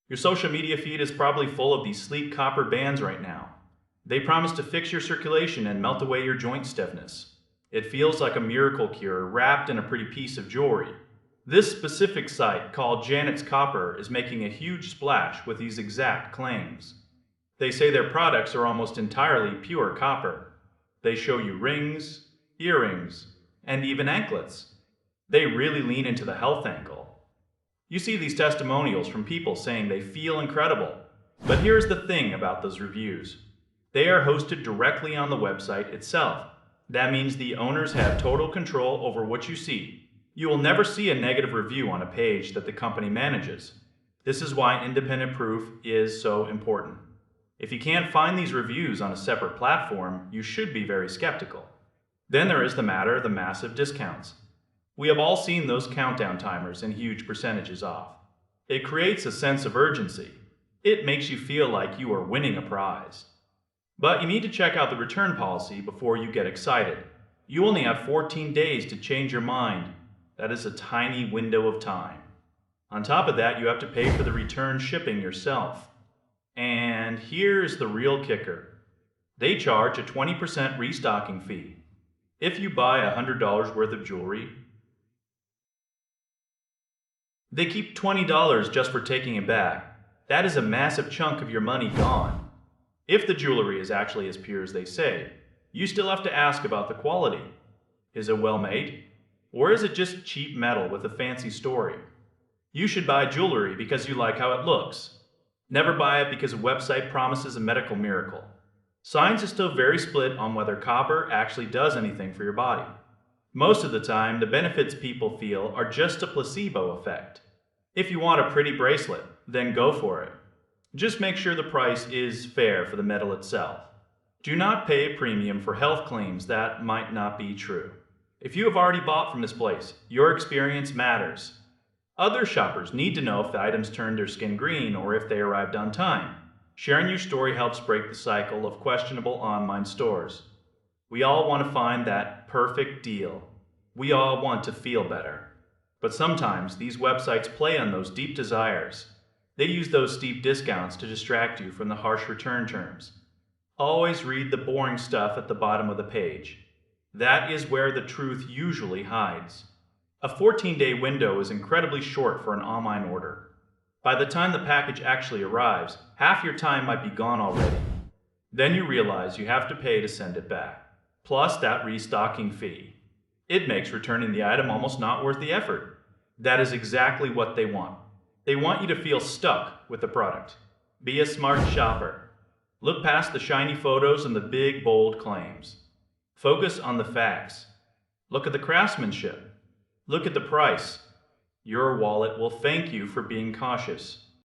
Your social media feed is probably full of these sleek copper bands right now. They promise to fix your circulation and melt away your joint stiffness. It feels like a miracle cure wrapped in a pretty piece of jewelry. This specific site, called Janet's Copper, is making a huge splash with these exact claims. They say their products are almost entirely pure copper. They show you rings, earrings, and even anklets. They really lean into the health angle. You see these testimonials from people saying they feel incredible. But here's the thing about those reviews. They are hosted directly on the website itself. That means the owners have total control over what you see. You will never see a negative review on a page that the company manages. This is why independent proof is so important. If you can't find these reviews on a separate platform, you should be very skeptical. Then there is the matter of the massive discounts. We have all seen those countdown timers and huge percentages off. It creates a sense of urgency. It makes you feel like you are winning a prize. But you need to check out the return policy before you get excited. You only have 14 days to change your mind. That is a tiny window of time. On top of that, you have to pay for the return shipping yourself. And here's the real kicker. They charge a 20% restocking fee. If you buy $100 worth of jewelry, they keep $20 just for taking it back. That is a massive chunk of your money gone. If the jewelry is actually as pure as they say, you still have to ask about the quality. Is it well made? Or is it just cheap metal with a fancy story? You should buy jewelry because you like how it looks. Never buy it because a website promises a medical miracle. Science is still very split on whether copper actually does anything for your body. Most of the time, the benefits people feel are just a placebo effect. If you want a pretty bracelet, then go for it. Just make sure the price is fair for the metal itself. Do not pay a premium for health claims that might not be true. If you have already bought from this place, your experience matters. Other shoppers need to know if the items turned their skin green or if they arrived on time. Sharing your story helps break the cycle of questionable online stores. We all want to find that perfect deal. We all want to feel better. But sometimes these websites play on those deep desires. They use those steep discounts to distract you from the harsh return terms. Always read the boring stuff at the bottom of the page. That is where the truth usually hides. A 14-day window is incredibly short for an online order. By the time the package actually arrives, half your time might be gone already. Then you realize you have to pay to send it back, plus that restocking fee. It makes returning the item almost not worth the effort. That is exactly what they want. They want you to feel stuck with the product. Be a smart shopper. Look past the shiny photos and the big, bold claims. Focus on the facts. Look at the craftsmanship. Look at the price. Your wallet will thank you for being cautious.